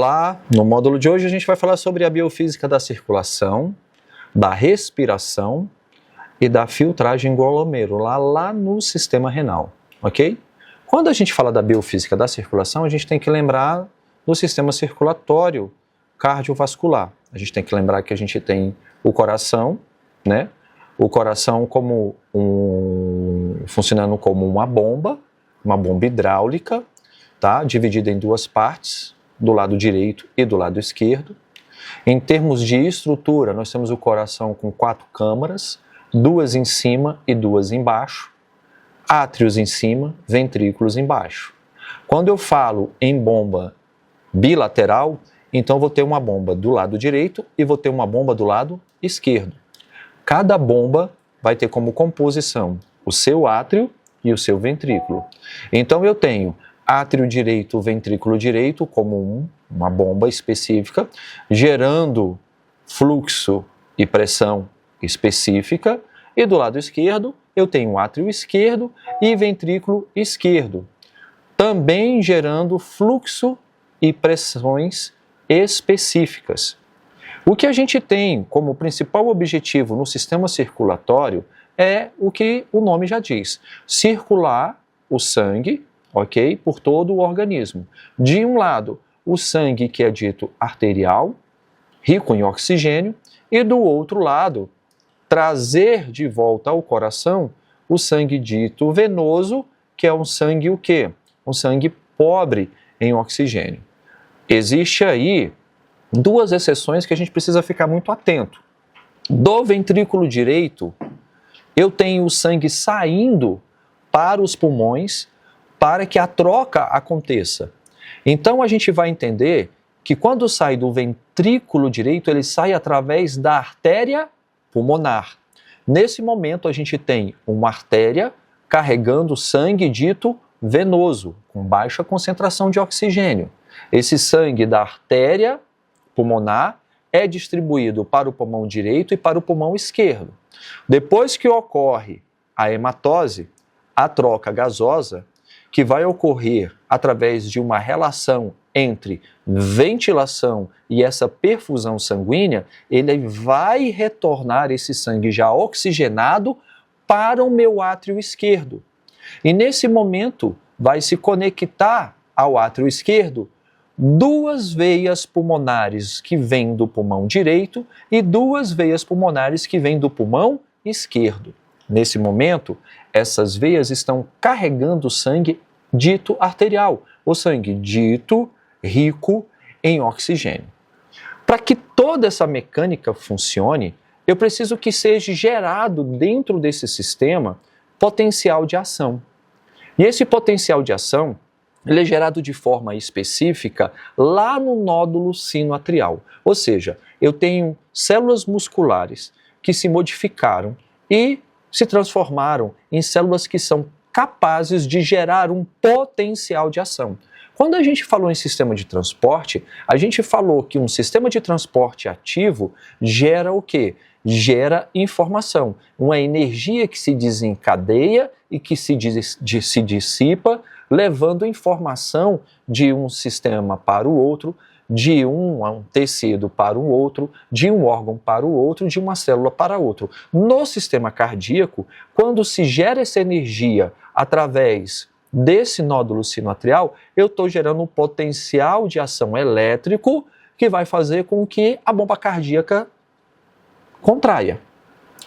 Olá, no módulo de hoje a gente vai falar sobre a biofísica da circulação, da respiração e da filtragem glomerular lá no sistema renal, ok? Quando a gente fala da biofísica da circulação, a gente tem que lembrar do sistema circulatório cardiovascular. A gente tem que lembrar que a gente tem o coração, né? O coração funcionando como uma bomba hidráulica, tá? Dividida em duas partes, do lado direito e do lado esquerdo. Em termos de estrutura, nós temos o coração com 4 câmaras, 2 em cima e 2 embaixo, átrios em cima, ventrículos embaixo. Quando eu falo em bomba bilateral, então vou ter uma bomba do lado direito e vou ter uma bomba do lado esquerdo. Cada bomba vai ter como composição o seu átrio e o seu ventrículo. Então eu tenho átrio direito, ventrículo direito, como uma bomba específica, gerando fluxo e pressão específica, e do lado esquerdo eu tenho átrio esquerdo e ventrículo esquerdo, também gerando fluxo e pressões específicas. O que a gente tem como principal objetivo no sistema circulatório é o que o nome já diz: circular o sangue, ok? Por todo o organismo. De um lado, o sangue que é dito arterial, rico em oxigênio, e do outro lado, trazer de volta ao coração o sangue dito venoso, que é um sangue o quê? Um sangue pobre em oxigênio. Existe aí 2 exceções que a gente precisa ficar muito atento. Do ventrículo direito, eu tenho o sangue saindo para os pulmões, para que a troca aconteça. Então a gente vai entender que quando sai do ventrículo direito, ele sai através da artéria pulmonar. Nesse momento a gente tem uma artéria carregando sangue dito venoso, com baixa concentração de oxigênio. Esse sangue da artéria pulmonar é distribuído para o pulmão direito e para o pulmão esquerdo. Depois que ocorre a hematose, a troca gasosa, que vai ocorrer através de uma relação entre ventilação e essa perfusão sanguínea, ele vai retornar esse sangue já oxigenado para o meu átrio esquerdo. E nesse momento vai se conectar ao átrio esquerdo 2 veias pulmonares que vêm do pulmão direito e 2 veias pulmonares que vêm do pulmão esquerdo. Nesse momento, essas veias estão carregando sangue dito arterial, o sangue dito rico em oxigênio. Para que toda essa mecânica funcione, eu preciso que seja gerado dentro desse sistema potencial de ação. E esse potencial de ação, ele é gerado de forma específica lá no nódulo sinoatrial. Ou seja, eu tenho células musculares que se modificaram e se transformaram em células que são capazes de gerar um potencial de ação. Quando a gente falou em sistema de transporte, a gente falou que um sistema de transporte ativo gera o quê? Gera informação, uma energia que se desencadeia e que se dissipa, levando informação de um sistema para o outro, de um tecido para o outro, de um órgão para o outro, de uma célula para outro. No sistema cardíaco, quando se gera essa energia através desse nódulo sinoatrial, eu estou gerando um potencial de ação elétrico que vai fazer com que a bomba cardíaca contraia.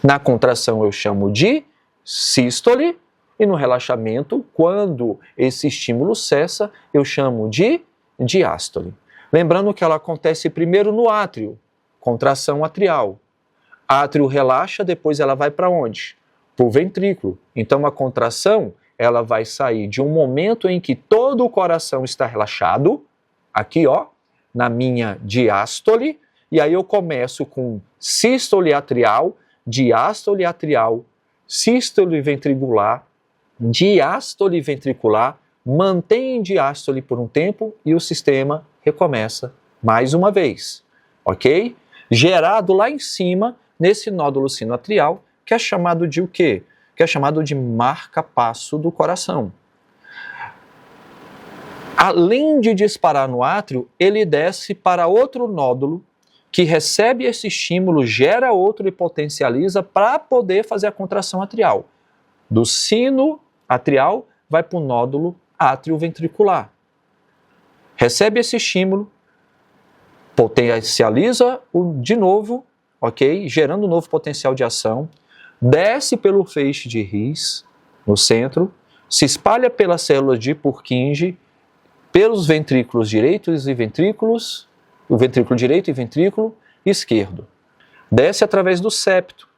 Na contração eu chamo de sístole e no relaxamento, quando esse estímulo cessa, eu chamo de diástole. Lembrando que ela acontece primeiro no átrio, contração atrial. Átrio relaxa, depois ela vai para onde? Para o ventrículo. Então a contração, ela vai sair de um momento em que todo o coração está relaxado, aqui ó, na minha diástole, e aí eu começo com sístole atrial, diástole atrial, sístole ventricular, diástole ventricular, mantém em diástole por um tempo e o sistema recomeça mais uma vez, ok? Gerado lá em cima, nesse nódulo sinoatrial, que é chamado de o quê? Que é chamado de marca-passo do coração. além de disparar no átrio, ele desce para outro nódulo que recebe esse estímulo, gera outro e potencializa para poder fazer a contração atrial. Do sino atrial vai para o nódulo átrio-ventricular. Recebe esse estímulo, potencializa de novo, ok? Gerando um novo potencial de ação, desce pelo feixe de His, no centro, se espalha pelas células de Purkinje, pelos ventrículos direitos e ventrículos, o ventrículo direito e ventrículo esquerdo. Desce através do septo.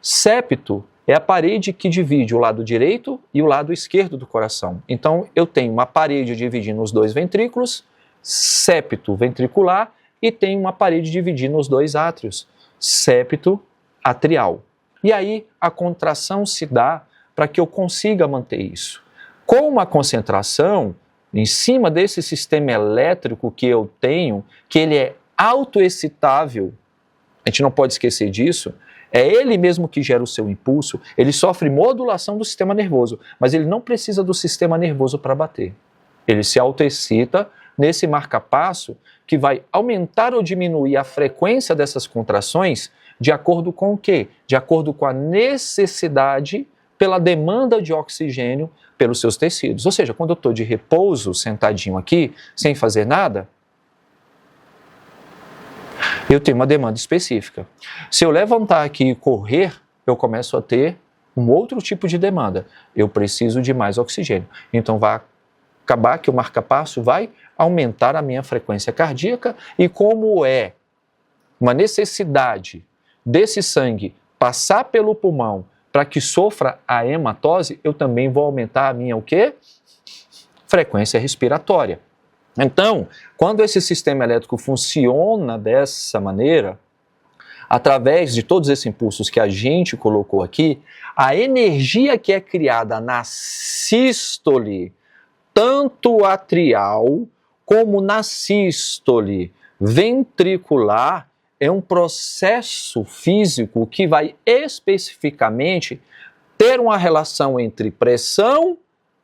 Septo é a parede que divide o lado direito e o lado esquerdo do coração. Então, eu tenho uma parede dividindo os dois ventrículos, septo ventricular, e tenho uma parede dividindo os dois átrios, septo atrial. E aí, a contração se dá para que eu consiga manter isso. Com uma concentração em cima desse sistema elétrico que eu tenho, que ele é autoexcitável, a gente não pode esquecer disso, é ele mesmo que gera o seu impulso, ele sofre modulação do sistema nervoso, mas ele não precisa do sistema nervoso para bater. Ele se autoexcita nesse marca-passo que vai aumentar ou diminuir a frequência dessas contrações de acordo com o quê? De acordo com a necessidade pela demanda de oxigênio pelos seus tecidos. Ou seja, quando eu estou de repouso, sentadinho aqui, sem fazer nada, eu tenho uma demanda específica. Se eu levantar aqui e correr, eu começo a ter um outro tipo de demanda. Eu preciso de mais oxigênio. Então vai acabar que o marca-passo vai aumentar a minha frequência cardíaca e como é uma necessidade desse sangue passar pelo pulmão para que sofra a hematose, eu também vou aumentar a minha o quê? Frequência respiratória. Então, quando esse sistema elétrico funciona dessa maneira, através de todos esses impulsos que a gente colocou aqui, a energia que é criada na sístole, tanto atrial como na sístole ventricular, é um processo físico que vai especificamente ter uma relação entre pressão,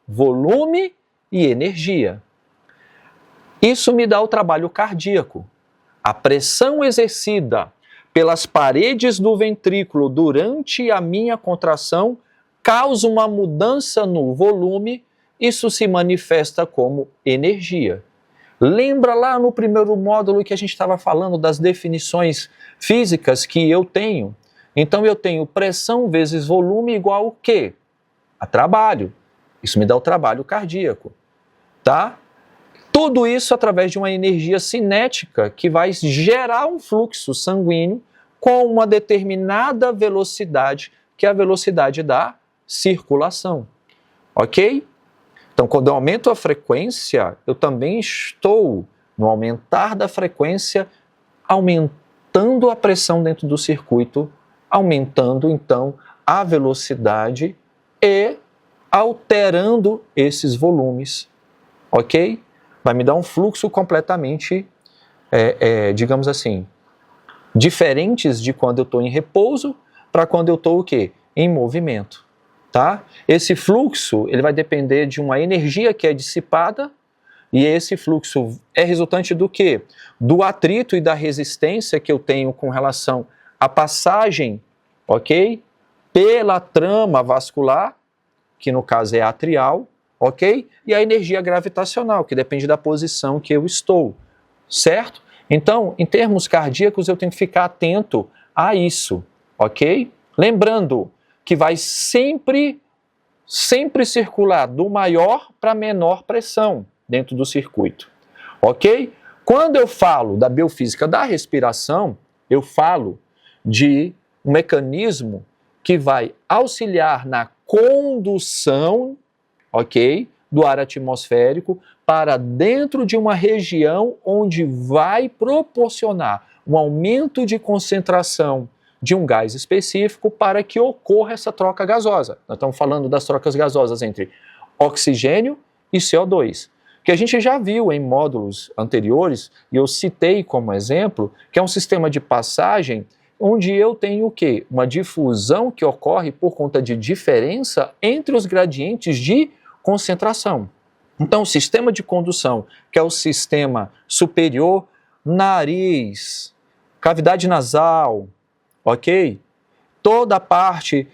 volume e energia. Isso me dá o trabalho cardíaco. A pressão exercida pelas paredes do ventrículo durante a minha contração causa uma mudança no volume, isso se manifesta como energia. Lembra lá no primeiro módulo que a gente estava falando das definições físicas que eu tenho? Então eu tenho pressão vezes volume igual o quê? A trabalho. Isso me dá o trabalho cardíaco, tá? Tudo isso através de uma energia cinética que vai gerar um fluxo sanguíneo com uma determinada velocidade, que é a velocidade da circulação, ok? Então, quando eu aumento a frequência, eu também estou, no aumentar da frequência, aumentando a pressão dentro do circuito, aumentando, então, a velocidade e alterando esses volumes, ok? Vai me dar um fluxo completamente, digamos assim, diferentes de quando eu estou em repouso para quando eu estou o quê? Em movimento. Tá? Esse fluxo ele vai depender de uma energia que é dissipada e esse fluxo é resultante do quê? Do atrito e da resistência que eu tenho com relação à passagem, ok? Pela trama vascular, que no caso é atrial, ok? E a energia gravitacional, que depende da posição que eu estou, certo? Então, em termos cardíacos, eu tenho que ficar atento a isso, ok? Lembrando que vai sempre circular do maior para menor pressão dentro do circuito, ok? Quando eu falo da biofísica da respiração, eu falo de um mecanismo que vai auxiliar na condução, ok, do ar atmosférico para dentro de uma região onde vai proporcionar um aumento de concentração de um gás específico para que ocorra essa troca gasosa. Nós estamos falando das trocas gasosas entre oxigênio e CO2, que a gente já viu em módulos anteriores, e eu citei como exemplo, que é um sistema de passagem onde eu tenho o quê? Uma difusão que ocorre por conta de diferença entre os gradientes de concentração. Então, o sistema de condução, que é o sistema superior, nariz, cavidade nasal, ok? Toda a parte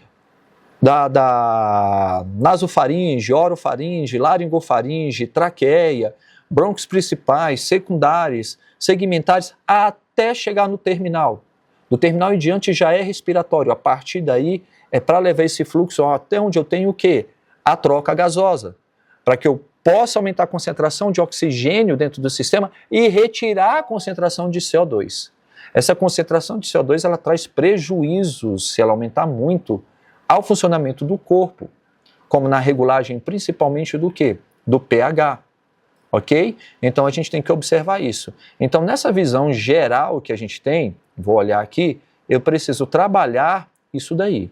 da nasofaringe, orofaringe, laringofaringe, traqueia, brônquios principais, secundários, segmentares, até chegar no terminal. Do terminal em diante já é respiratório. A partir daí é para levar esse fluxo até onde eu tenho o quê? A troca gasosa. Para que eu possa aumentar a concentração de oxigênio dentro do sistema e retirar a concentração de CO2. Essa concentração de CO2 ela traz prejuízos, se ela aumentar muito, ao funcionamento do corpo, como na regulagem principalmente do quê? Do pH, ok? Então a gente tem que observar isso. Então nessa visão geral que a gente tem, vou olhar aqui, eu preciso trabalhar isso daí.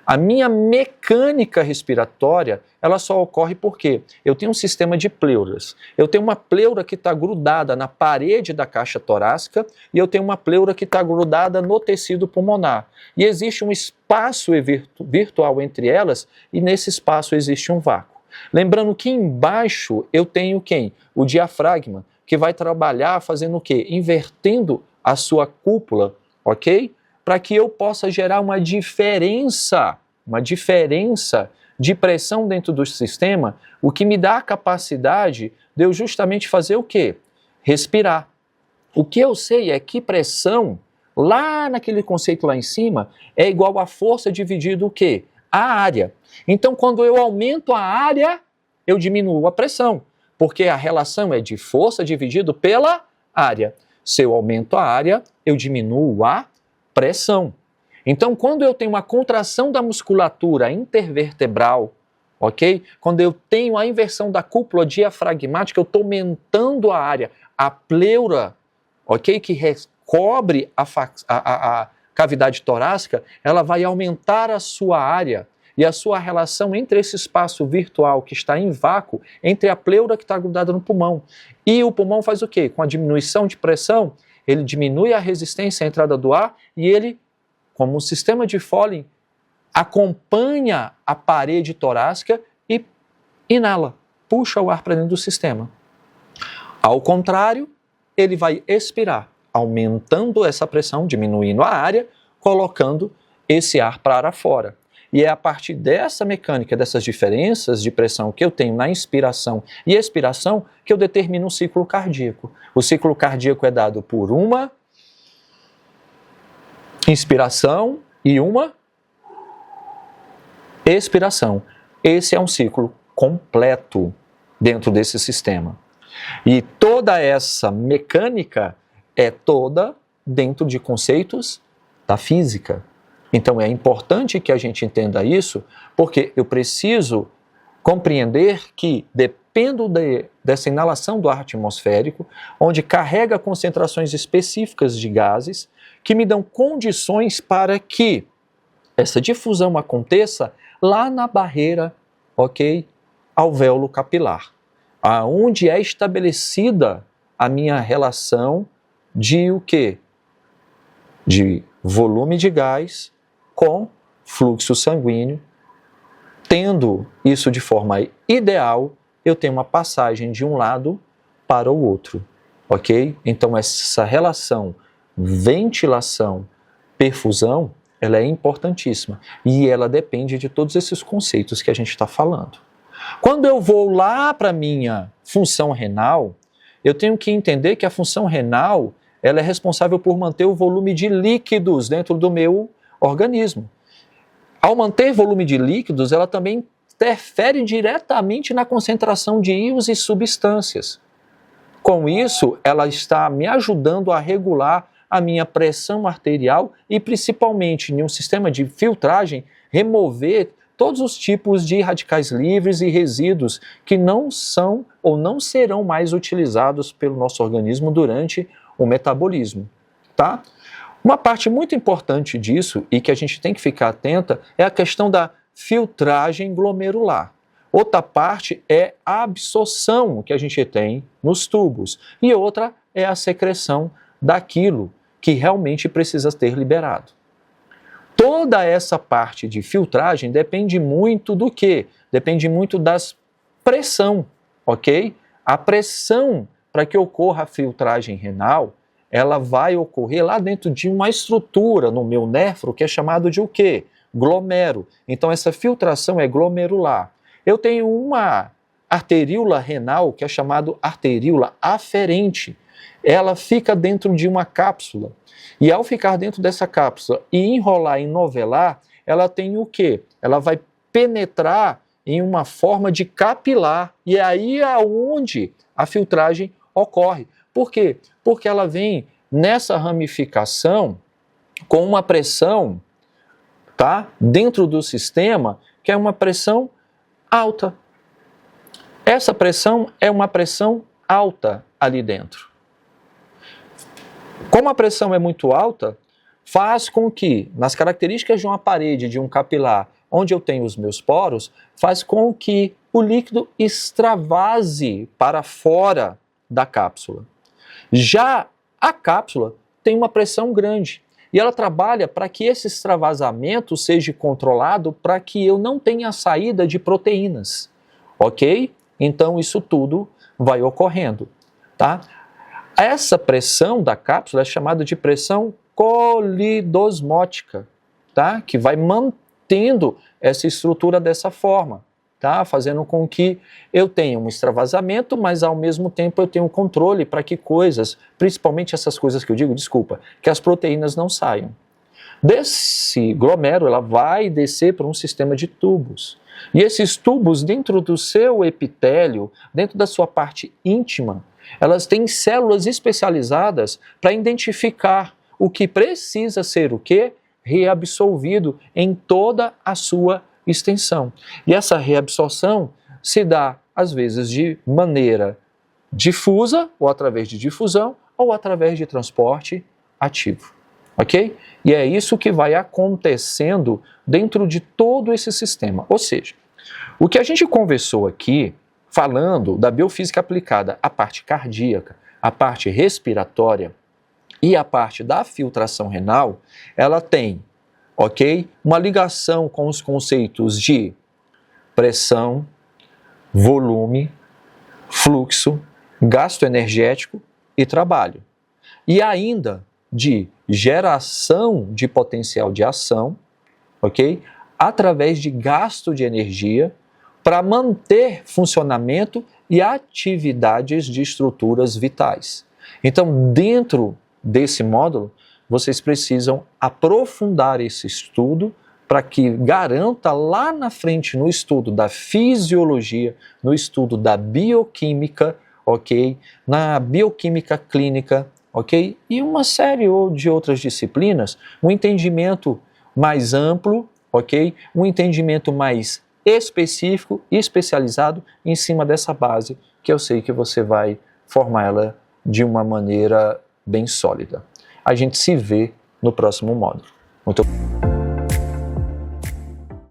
A minha mecânica respiratória, ela só ocorre porque eu tenho um sistema de pleuras. Eu tenho uma pleura que está grudada na parede da caixa torácica e eu tenho uma pleura que está grudada no tecido pulmonar. E existe um espaço virtual entre elas e nesse espaço existe um vácuo. Lembrando que embaixo eu tenho quem? O diafragma, que vai trabalhar fazendo o quê? Invertendo a sua cúpula, ok? Para que eu possa gerar uma diferença de pressão dentro do sistema, o que me dá a capacidade de eu justamente fazer o quê? Respirar. O que eu sei é que pressão, lá naquele conceito lá em cima, é igual a força dividido o quê? A área. Então, quando eu aumento a área, eu diminuo a pressão, porque a relação é de força dividido pela área. Se eu aumento a área, eu diminuo a pressão. Então, quando eu tenho uma contração da musculatura intervertebral, ok? Quando eu tenho a inversão da cúpula diafragmática, eu estou aumentando a área. A pleura, ok? Que recobre a cavidade torácica, ela vai aumentar a sua área e a sua relação entre esse espaço virtual que está em vácuo, entre a pleura que está grudada no pulmão. E o pulmão faz o quê? Com a diminuição de pressão, ele diminui a resistência à entrada do ar e ele, como um sistema de Foley, acompanha a parede torácica e inala, puxa o ar para dentro do sistema. Ao contrário, ele vai expirar, aumentando essa pressão, diminuindo a área, colocando esse ar para fora. E é a partir dessa mecânica, dessas diferenças de pressão que eu tenho na inspiração e expiração, que eu determino o ciclo cardíaco. O ciclo cardíaco é dado por uma inspiração e uma expiração. Esse é um ciclo completo dentro desse sistema. E toda essa mecânica é toda dentro de conceitos da física. Então é importante que a gente entenda isso, porque eu preciso compreender que dependo dessa inalação do ar atmosférico, onde carrega concentrações específicas de gases, que me dão condições para que essa difusão aconteça lá na barreira, ok? Alvéolo capilar, aonde é estabelecida a minha relação de o quê? De volume de gás com fluxo sanguíneo. Tendo isso de forma ideal, eu tenho uma passagem de um lado para o outro, ok? Então essa relação ventilação-perfusão, ela é importantíssima e ela depende de todos esses conceitos que a gente está falando. Quando eu vou lá para a minha função renal, eu tenho que entender que a função renal ela é responsável por manter o volume de líquidos dentro do meu organismo. Ao manter volume de líquidos, ela também interfere diretamente na concentração de íons e substâncias. Com isso, ela está me ajudando a regular a minha pressão arterial e, principalmente, em um sistema de filtragem, remover todos os tipos de radicais livres e resíduos que não são ou não serão mais utilizados pelo nosso organismo durante o metabolismo, tá? Uma parte muito importante disso e que a gente tem que ficar atenta é a questão da filtragem glomerular. Outra parte é a absorção que a gente tem nos tubos e outra é a secreção daquilo que realmente precisa ter liberado. Toda essa parte de filtragem depende muito do quê? Depende muito da pressão, ok? A pressão para que ocorra a filtragem renal, ela vai ocorrer lá dentro de uma estrutura no meu néfro que é chamado de o quê? Glomero. Então essa filtração é glomerular. Eu tenho uma arteríola renal que é chamada arteríola aferente. Ela fica dentro de uma cápsula. E ao ficar dentro dessa cápsula e enrolar, enovelar, ela tem o quê? Ela vai penetrar em uma forma de capilar. E é aí aonde a filtragem ocorre. Por quê? Porque ela vem nessa ramificação com uma pressão, tá, dentro do sistema, que é uma pressão alta. Essa pressão é uma pressão alta ali dentro. Como a pressão é muito alta, faz com que, nas características de uma parede, de um capilar, onde eu tenho os meus poros, faz com que o líquido extravase para fora da cápsula. Já a cápsula tem uma pressão grande e ela trabalha para que esse extravasamento seja controlado para que eu não tenha saída de proteínas, ok? Então isso tudo vai ocorrendo, tá? Essa pressão da cápsula é chamada de pressão colidosmótica, tá? Que vai mantendo essa estrutura dessa forma, tá? Fazendo com que eu tenha um extravasamento, mas ao mesmo tempo eu tenho um controle para que coisas, principalmente essas coisas que eu digo, desculpa, que as proteínas não saiam. Desse glomero, ela vai descer para um sistema de tubos. E esses tubos, dentro do seu epitélio, dentro da sua parte íntima, elas têm células especializadas para identificar o que precisa ser o quê? Reabsorvido em toda a sua extensão. E essa reabsorção se dá, às vezes, de maneira difusa, ou através de difusão, ou através de transporte ativo. Ok? E é isso que vai acontecendo dentro de todo esse sistema. Ou seja, o que a gente conversou aqui, falando da biofísica aplicada à parte cardíaca, à parte respiratória e à parte da filtração renal, ela tem, ok, uma ligação com os conceitos de pressão, volume, fluxo, gasto energético e trabalho. E ainda de geração de potencial de ação, ok, através de gasto de energia, para manter funcionamento e atividades de estruturas vitais. Então, dentro desse módulo, vocês precisam aprofundar esse estudo para que garanta lá na frente, no estudo da fisiologia, no estudo da bioquímica, ok? Na bioquímica clínica, ok? E uma série de outras disciplinas, um entendimento mais amplo, ok? Um entendimento mais específico e especializado em cima dessa base, que eu sei que você vai formar ela de uma maneira bem sólida. A gente se vê no próximo módulo. Muito obrigado.